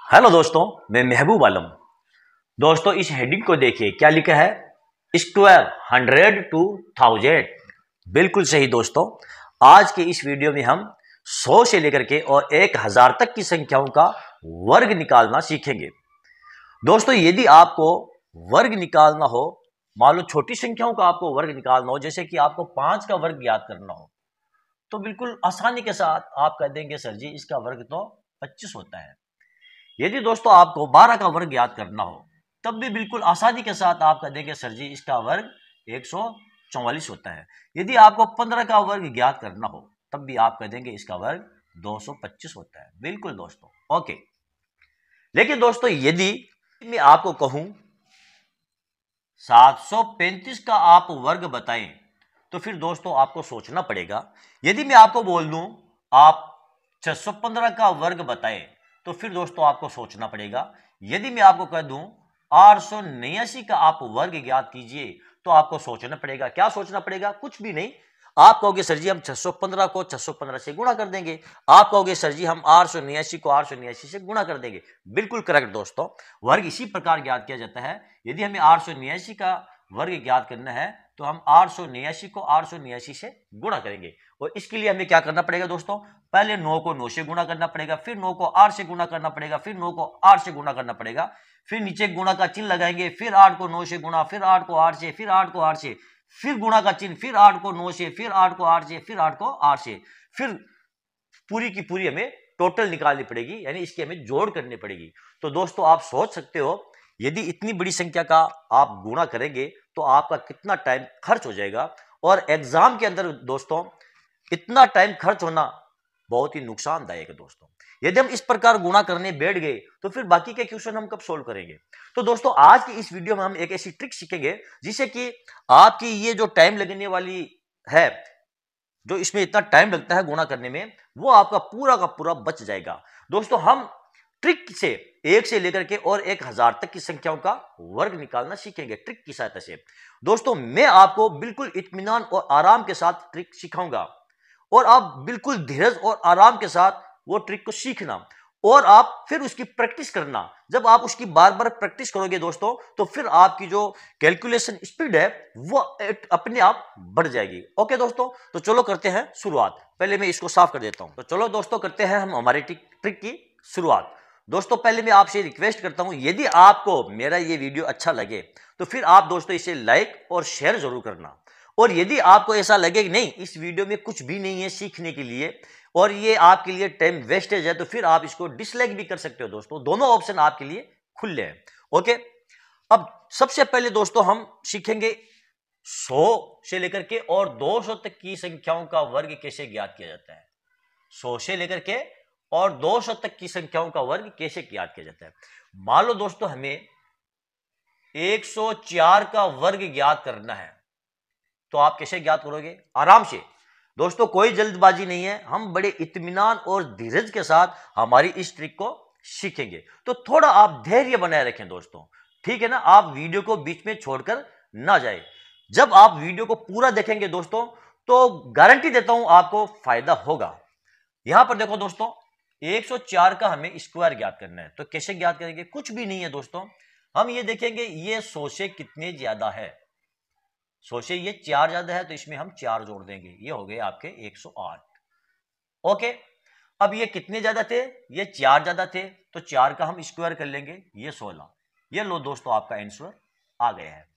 Hello दोस्तों, मैं महबूब आलम। दोस्तों, इस हेडिंग को देखिए, क्या लिखा है? Square 100 to 1000। बिल्कुल सही दोस्तों। आज के इस वीडियो में हम 100 से लेकर के और 1000 तक की संख्याओं का वर्ग निकालना सीखेंगे। दोस्तों, यदि आपको वर्ग निकालना हो, मान लो छोटी संख्याओं का आपको वर्ग निकालना हो, जैसे कि आपको 5 का वर्ग ज्ञात करना हो, तो बिल्कुल आसानी के साथ आप कह देंगे सर जी इसका वर्ग तो 25 होता है। यदि दोस्तों आपको 12 का वर्ग ज्ञात करना हो, तब भी बिल्कुल आसानी के साथ आप कह देंगे सर जी इसका वर्ग 144 होता है। यदि आपको 15 का वर्ग ज्ञात करना हो, तब भी आप कह देंगे इसका वर्ग 225 होता है। बिल्कुल दोस्तों, ओके। लेकिन दोस्तों, यदि मैं आपको कहूं 735 का आप वर्ग बताएं, तो फिर दोस्तों आपको सोचना पड़ेगा। यदि मैं आपको बोल दूं आप 615 का वर्ग बताएं, तो फिर दोस्तों आपको सोचना पड़ेगा। यदि मैं आपको कह दूं 889 का आप वर्ग ज्ञात कीजिए, तो आपको सोचना पड़ेगा। क्या सोचना पड़ेगा? कुछ भी नहीं। आप कहोगे सर जी हम 615 को 615 से गुणा कर देंगे। आप कहोगे सर जी हम 889 को 889 से गुणा कर देंगे। बिल्कुल करेक्ट दोस्तों। वर्ग इसी प्रकार ज्ञात किया जाता है। यदि हमें 889 का वर्ग ज्ञात करना है, तो हम 889 को 889 से गुणा करेंगे। और इसके लिए हमें क्या करना पड़ेगा दोस्तों? पहले 9 को 9 से गुणा करना पड़ेगा, फिर 9 को 8 से गुणा करना पड़ेगा, फिर 9 को 8 से गुणा करना पड़ेगा, फिर नीचे गुणा का चिन्ह लगाएंगे, फिर 8 को 9 से गुणा, फिर 8 को 8 से, फिर 8 को 8 से, फिर गुणा का चिन्ह, फिर 8 को 9 से, फिर 8 को 8 से, फिर 8 को 8 से, फिर पूरी की पूरी हमें टोटल निकालनी पड़ेगी, यानी इसकी हमें जोड़ करनी पड़ेगी। तो दोस्तों आप सोच सकते हो, यदि इतनी बड़ी संख्या का आप गुणा करेंगे तो आपका कितना टाइम खर्च हो जाएगा। और एग्जाम के अंदर दोस्तों इतना टाइम खर्च होना बहुत ही नुकसानदायक है दोस्तों। यदि हम इस प्रकार गुणा करने बैठ गए, तो फिर बाकी के क्वेश्चन हम कब सोल्व करेंगे? तो दोस्तों आज की इस वीडियो में हम एक ऐसी ट्रिक सीखेंगे जिससे कि आपकी ये जो टाइम लगने वाली है, जो इसमें इतना टाइम लगता है गुणा करने में, वो आपका पूरा का पूरा बच जाएगा। दोस्तों हम ट्रिक से 1 से लेकर के और 1000 तक की संख्याओं का वर्ग निकालना सीखेंगे ट्रिक की सहायता से। दोस्तों मैं आपको बिल्कुल इत्मीनान और आराम के साथ ट्रिक सिखाऊंगा, और आप बिल्कुल धीरज और आराम के साथ वो ट्रिक को सीखना, और आप फिर उसकी प्रैक्टिस करना। जब आप उसकी बार बार प्रैक्टिस करोगे दोस्तों, तो फिर आपकी जो कैलकुलेशन स्पीड है वो अपने आप बढ़ जाएगी। ओके दोस्तों, तो चलो करते हैं शुरुआत। पहले मैं इसको साफ कर देता हूं। तो चलो दोस्तों करते हैं हम हमारी ट्रिक की शुरुआत। दोस्तों पहले मैं आपसे रिक्वेस्ट करता हूं, यदि आपको मेरा ये वीडियो अच्छा लगे, तो फिर आप दोस्तों इसे लाइक और शेयर जरूर करना। और यदि आपको ऐसा लगे कि नहीं इस वीडियो में कुछ भी नहीं है सीखने के लिए, और ये आपके लिए टाइम वेस्टेज है, तो फिर आप इसको डिसलाइक भी कर सकते हो दोस्तों। दोनों ऑप्शन आपके लिए खुले हैं। ओके, अब सबसे पहले दोस्तों हम सीखेंगे 100 से लेकर के और 200 तक की संख्याओं का वर्ग कैसे ज्ञात किया जाता है। 100 से लेकर के और 200 तक की संख्याओं का वर्ग कैसे ज्ञात किया जाता है। मान लो दोस्तों हमें 104 का वर्ग ज्ञात करना है, तो आप कैसे ज्ञात करोगे? आराम से दोस्तों, कोई जल्दबाजी नहीं है। हम बड़े इत्मीनान और धीरज के साथ हमारी इस ट्रिक को सीखेंगे। तो थोड़ा आप धैर्य बनाए रखें दोस्तों, ठीक है ना? आप वीडियो को बीच में छोड़कर ना जाए। जब आप वीडियो को पूरा देखेंगे दोस्तों, तो गारंटी देता हूं आपको फायदा होगा। यहां पर देखो दोस्तों, 104 का हमें स्क्वायर ज्ञात करना है, तो कैसे ज्ञात करेंगे? कुछ भी नहीं है दोस्तों, हम ये देखेंगे ये 100 से कितने ज्यादा है। 100 से ये 4 ज्यादा है, तो इसमें हम 4 जोड़ देंगे, ये हो गए आपके 108। ओके, अब ये कितने ज्यादा थे? ये 4 ज्यादा थे, तो 4 का हम स्क्वायर कर लेंगे, ये 16। ये लो दोस्तों आपका आंसर आ गया है।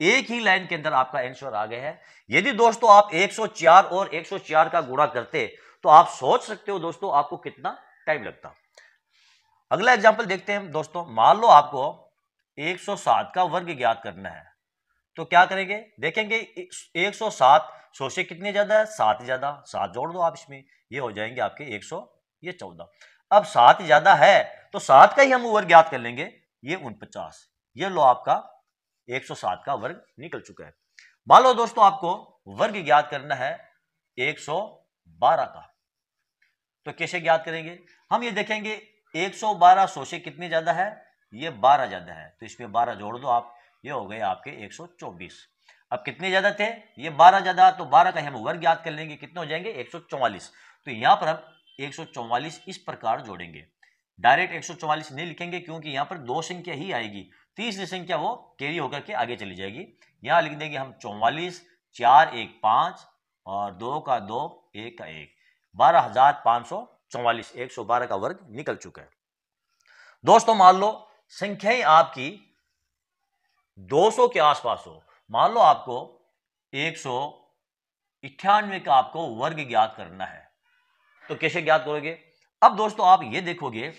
एक ही लाइन के अंदर आपका आंसर आ गया है। यदि दोस्तों आप 104 और 104 का गुणा करते, तो आप सोच सकते हो दोस्तों आपको कितना टाइम लगता। अगला एग्जाम्पल देखते हैं दोस्तों। मान लो आपको 107 का वर्ग ज्ञात करना है, तो क्या करेंगे? देखेंगे 107 100 से कितने ज्यादा है? 7 ज्यादा। 7 जोड़ दो आप इसमें, ये हो जाएंगे आपके 100, ये 14। अब 7 ज्यादा है, तो 7 का ही हम वर्ग ज्ञात कर लेंगे, ये 49। ये लो आपका 107 का वर्ग निकल चुका है। मान लो दोस्तों आपको वर्ग ज्ञात करना है 112 का, तो कैसे ज्ञात करेंगे? हम ये देखेंगे 112 100 से कितने ज्यादा है? ये 12 ज्यादा है, तो इसमें 12 जोड़ दो आप, ये हो गए आपके 124। अब कितने ज्यादा थे? ये 12 ज्यादा, तो 12 का हम वर्ग ज्ञात कर लेंगे, कितने हो जाएंगे? 144। तो यहां पर हम 144 इस प्रकार जोड़ेंगे, डायरेक्ट 144 नहीं लिखेंगे क्योंकि यहाँ पर दो संख्या ही आएगी, तीसरी संख्या वो कैरी होकर के आगे चली जाएगी। यहाँ लिख देंगे हम 44, 4 1 5 और 2 का 2 1 का 1, 12,544, 112 का वर्ग निकल चुका है। दोस्तों मान लो संख्याएं आपकी 200 के आसपास हो, मान लो आपको 198 का आपको वर्ग ज्ञात करना है, तो कैसे ज्ञात करोगे? अब दोस्तों आप ये देखोगे,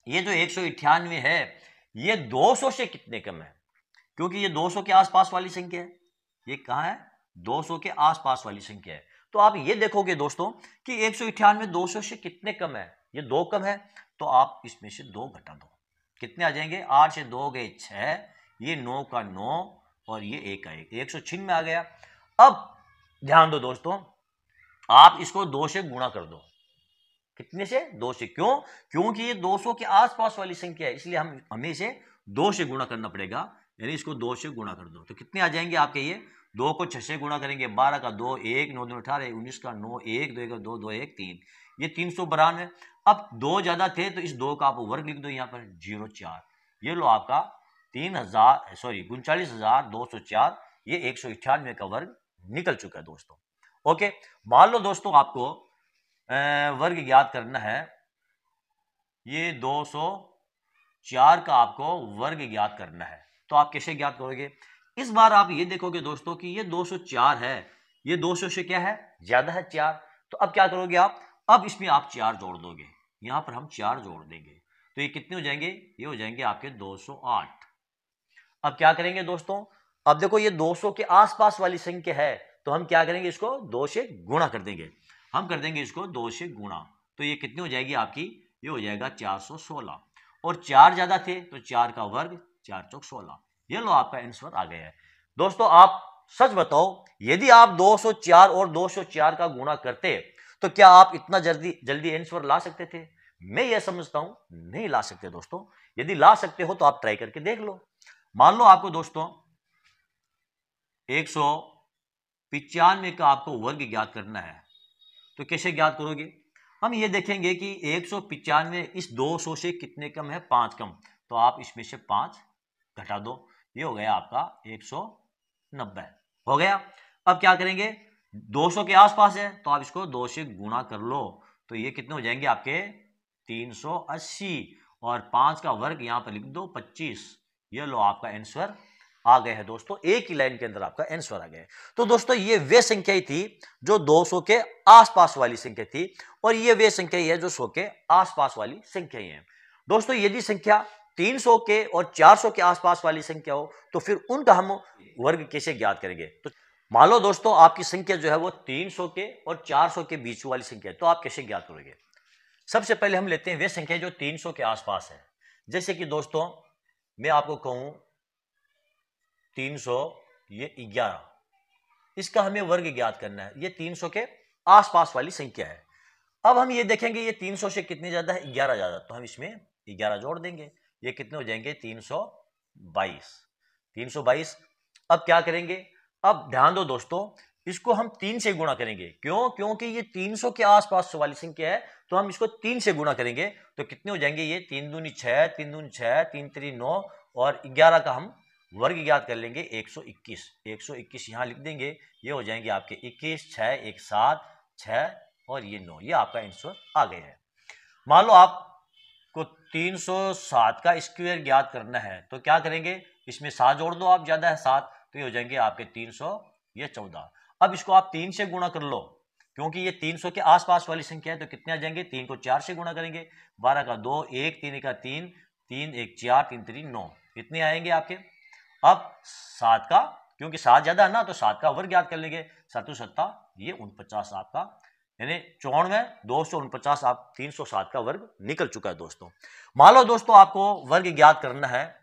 ये जो 198 है ये 200 से कितने कम है, क्योंकि ये 200 के आसपास वाली संख्या है। ये कहां है? 200 के आसपास वाली संख्या है। तो आप ये देखोगे दोस्तों कि 198 200 से कितने कम है, ये 2 कम है, तो आप इसमें से 2 घटा दो, कितने आ जाएंगे? 8 से 2 गए 6, ये 9 का 9 और ये 1 का 1, 196 आ गया। अब ध्यान दो दोस्तों, आप इसको 2 से गुणा कर दो, कितने से? 2 से। क्यों? क्योंकि ये 200 के आसपास वाली संख्या है, इसलिए हमें इसे 2 से गुणा करना पड़ेगा, यानी इसको 2 से गुणा कर दो। तो कितने आ जाएंगे आपके? ये 2 को 6 से गुणा करेंगे, 12 का 2 1, 9 2 18, 19 का 9 1, 2 का 2 2 1 3, ये 392। अब 2 ज्यादा थे तो इस 2 का आप वर्ग लिख दो यहाँ पर 04, ये लो आपका 39,204, ये 198 का वर्ग निकल चुका है दोस्तों। ओके, मान लो दोस्तों आपको वर्ग ज्ञात करना है, ये 204 का आपको वर्ग ज्ञात करना है, तो आप कैसे ज्ञात करोगे? इस बार आप ये देखोगे दोस्तों कि ये 204 है, ये 200 से क्या है? ज्यादा है 4, तो अब क्या करोगे आप? अब इसमें आप 4 जोड़ दोगे, यहां पर हम 4 जोड़ देंगे, तो ये कितने हो जाएंगे? ये हो जाएंगे आपके 208। अब क्या करेंगे दोस्तों? अब देखो ये 200 के आसपास वाली संख्या है, तो हम क्या करेंगे? इसको 2 से गुणा कर देंगे, हम कर देंगे इसको 2 से गुणा, तो ये कितनी हो जाएगी आपकी? ये हो जाएगा 416, और 4 ज्यादा थे तो 4 का वर्ग 4 चौक 16, ये लो आपका आंसर आ गया है। दोस्तों आप सच बताओ, यदि आप 204 और 204 का गुणा करते तो क्या आप इतना जल्दी आंसर ला सकते थे? मैं ये समझता हूं नहीं ला सकते दोस्तों। यदि ला सकते हो तो आप ट्राई करके देख लो। मान लो आपको दोस्तों 195 का आपको वर्ग ज्ञात करना है, तो कैसे ज्ञात करोगे? हम ये देखेंगे कि 195 इस 200 से कितने कम है? 5 कम, तो आप इसमें से 5 घटा दो, ये हो गया आपका 190 हो गया। अब क्या करेंगे? 200 के आसपास है तो आप इसको 2 से गुणा कर लो, तो ये कितने हो जाएंगे आपके? 380, और 5 का वर्ग यहां पर लिख दो 25, ये लो आपका आंसर आ गए हैं दोस्तों, एक ही लाइन के अंदर आपका आंसर आ गया है। तो दोस्तों ये वे संख्या थी जो 200 के आसपास वाली संख्या थी, और ये वे संख्या है जो 100 के आसपास वाली संख्या है। दोस्तों यदि संख्या 300 के और 400 के आसपास वाली संख्या हो तो फिर उनका हम वर्ग कैसे ज्ञात करेंगे? तो मान लो दोस्तों आपकी संख्या जो है वो 300 के और 400 के बीच वाली संख्या है, तो आप कैसे ज्ञात करोगे? सबसे पहले हम लेते हैं वे संख्या जो 300 के आसपास है। जैसे कि दोस्तों मैं आपको कहूं 300 ये 11, इसका हमें वर्ग ज्ञात करना है, ये 300 के आसपास वाली संख्या है। अब हम ये देखेंगे ये 300 से कितनी ज्यादा है? 11 ज्यादा, तो हम इसमें 11 जोड़ देंगे, ये कितने हो जाएंगे? 322, 322। अब क्या करेंगे? अब ध्यान दो दोस्तों, इसको हम 3 से गुणा करेंगे, क्यों? क्योंकि ये 300 के आसपास वाली संख्या है, तो हम इसको 3 से गुणा करेंगे, तो कितने हो जाएंगे? ये 3 दूनी 6, 3 दूनी 6, 3 3 9, और 11 का हम वर्ग ज्ञात कर लेंगे 121, 121 यहां लिख देंगे, ये हो जाएंगे आपके 21, 6 1 7 6 और ये 9, ये आपका आंसर आ गया है। मान लो आपको 307 का स्क्वायर ज्ञात करना है, तो क्या करेंगे? इसमें 7 जोड़ दो, आप ज्यादा है 7, तो ये हो जाएंगे आपके 314। अब इसको आप 3 से गुणा कर लो, क्योंकि ये 300 के आसपास वाली संख्या है, तो कितने आ जाएंगे? 3 को 4 से गुणा करेंगे, 12 का 2 1, 3 का 3, 3 1 4, 3 3 9, कितने आएंगे आपके? अब 7 का, क्योंकि 7 ज्यादा है ना, तो 7 का वर्ग ज्ञात कर लेंगे, 7 7 ये 49 आपका, यानी 94, 249 आप 307 का वर्ग निकल चुका है दोस्तों। मान लो दोस्तों आपको वर्ग ज्ञात करना है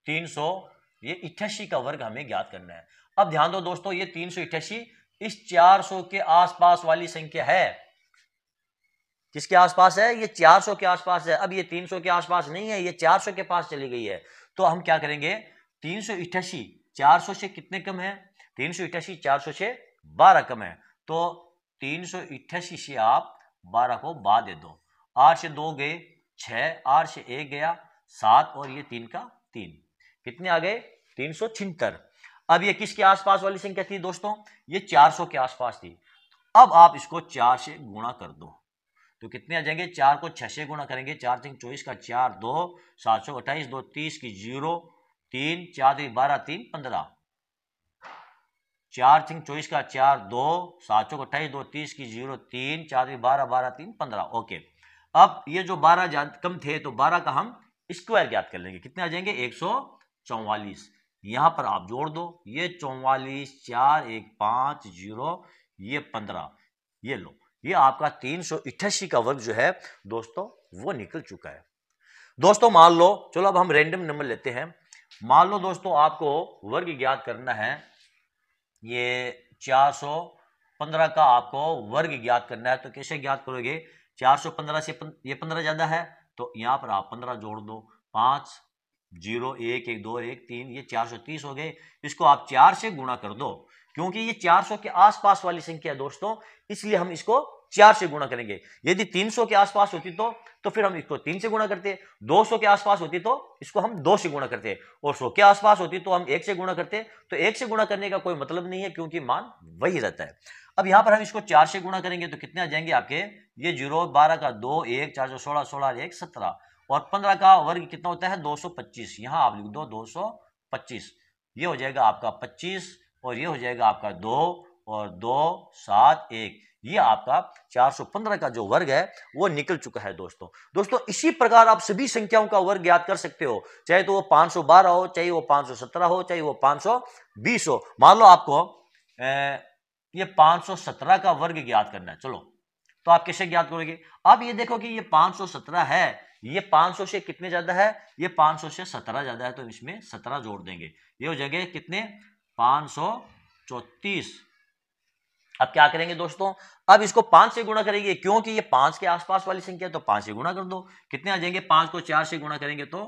300 ये 88 का वर्ग हमें ज्ञात करना है। अब ध्यान दो दोस्तों, ये 388 इस 400 के आसपास वाली संख्या है, किसके आसपास है? ये 400 के आसपास है। अब ये 300 के आसपास नहीं है, ये 400 के पास चली गई है, तो हम क्या करेंगे? 388 400 से कितने कम है? 388 400 से 12 कम है, तो 388 से आप 12 को बाद दे दो, 8 से 2 गए 6, 8 से 1 गया 7 और ये 3 का 3, कितने आ गए 376। अब ये किसके आसपास वाली संख्या थी दोस्तों, ये 400 के आसपास थी। अब आप इसको 4 से गुणा कर दो तो कितने आ जाएंगे, 4 को 6 से गुणा करेंगे, 4 3 24 का 4 2 728 2 30 की 0 3 4 3 12 3 15, 4 3 24 का 4 2 728 2 30 की 0 3 4 3 12 12 3 15। ओके, अब ये जो 12 कम थे तो 12 का हम स्क्वायर ज्ञात कर लेंगे, कितने आ जाएंगे 144। यहां पर आप जोड़ दो, ये 44 4 1 5 0 ये 15, ये लो, ये आपका 388 का वर्ग जो है दोस्तों वो निकल चुका है। दोस्तों मान लो, चलो अब हम रैंडम नंबर लेते हैं। मान लो दोस्तों आपको वर्ग ज्ञात करना है, ये 415 का आपको वर्ग ज्ञात करना है, तो कैसे ज्ञात करोगे, 415 से ये 15 ज्यादा है तो यहां पर आप 15 जोड़ दो, 5 0 1 1 2 1 3, ये 430 हो गए। इसको आप 4 से गुणा कर दो, क्योंकि ये 400 के आसपास वाली संख्या है दोस्तों, इसलिए हम इसको 4 से गुणा करेंगे। यदि 300 के आसपास होती तो फिर हम इसको 3 से गुणा करते, 200 के आसपास होती तो इसको हम 2 से गुणा करते, और 100 के आसपास होती तो हम 1 से गुणा करते। तो 1 से गुणा करने का कोई मतलब नहीं है, क्योंकि मान वही रहता है। अब यहां पर हम इसको 4 से गुणा करेंगे तो कितने आ जाएंगे आपके, ये 0 12 का 2 1 4 16 16 1 17, और 15 का वर्ग कितना होता है 225, यहां आप लिख दो 225, ये हो जाएगा आपका 25 और ये हो जाएगा आपका 2 और 2 7 1, ये आपका 415 का जो वर्ग है वो निकल चुका है दोस्तों इसी प्रकार आप सभी संख्याओं का वर्ग ज्ञात कर सकते हो, चाहे तो वो 512 हो, चाहे वो 517 हो, चाहे वो 520 हो। मान लो आपको ये 517 का वर्ग ज्ञात करना है, चलो तो आप कैसे ज्ञात करोगे। अब ये देखो कि ये 517 है, ये 500 से कितने ज्यादा है, ये 500 से 17 ज्यादा है, तो इसमें 17 जोड़ देंगे, ये हो जाएगा कितने 534। अब क्या करेंगे दोस्तों, अब इसको 5 से गुणा करेंगे, क्योंकि ये 5 के आसपास वाली संख्या है, तो 5 से गुणा कर दो, कितने आ जाएंगे, 5 को 4 से गुणा करेंगे तो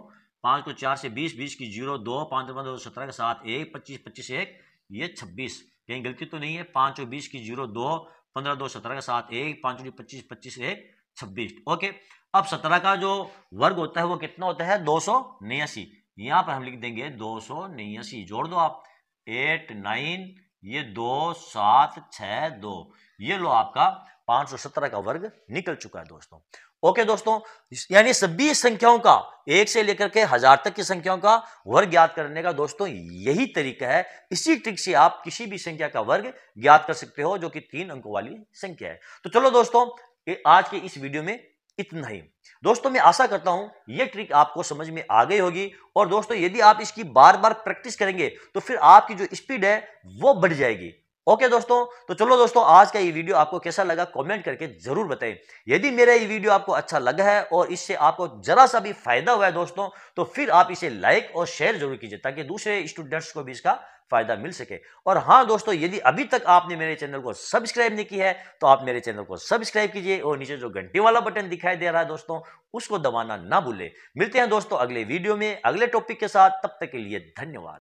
5 को 4 से 20 20 की 0 2 5 15 17 का 7 1 25 25 1 ये 26, कहीं गलती तो नहीं है, 5 और 20 की 0 2 15 2 17 का 7 1 5 25 25 1 26। ओके, अब 17 का जो वर्ग होता है वो कितना होता है 289, यहां पर हम लिख देंगे 289, जोड़ दो आप 8 9 ये 2 7 6 2, ये लो आपका 517 का वर्ग निकल चुका है दोस्तों। ओके दोस्तों, यानी सभी संख्याओं का 1 से लेकर के 1000 तक की संख्याओं का वर्ग ज्ञात करने का दोस्तों यही तरीका है। इसी ट्रिक से आप किसी भी संख्या का वर्ग ज्ञात कर सकते हो जो कि 3 अंकों वाली संख्या है। तो चलो दोस्तों, आज के इस वीडियो में इतना ही। दोस्तों मैं आशा करता हूं यह ट्रिक आपको समझ में आ गई होगी, और दोस्तों यदि आप इसकी बार बार प्रैक्टिस करेंगे तो फिर आपकी जो स्पीड है वो बढ़ जाएगी। ओके दोस्तों, तो चलो दोस्तों, आज का ये वीडियो आपको कैसा लगा कमेंट करके जरूर बताएं। यदि मेरा ये वीडियो आपको अच्छा लगा है और इससे आपको जरा सा भी फायदा हुआ है दोस्तों, तो फिर आप इसे लाइक और शेयर जरूर कीजिए, ताकि दूसरे स्टूडेंट्स को भी इसका फायदा मिल सके। और हाँ दोस्तों, यदि अभी तक आपने मेरे चैनल को सब्सक्राइब नहीं किया है तो आप मेरे चैनल को सब्सक्राइब कीजिए, और नीचे जो घंटी वाला बटन दिखाई दे रहा है दोस्तों उसको दबाना ना भूले। मिलते हैं दोस्तों अगले वीडियो में अगले टॉपिक के साथ, तब तक के लिए धन्यवाद।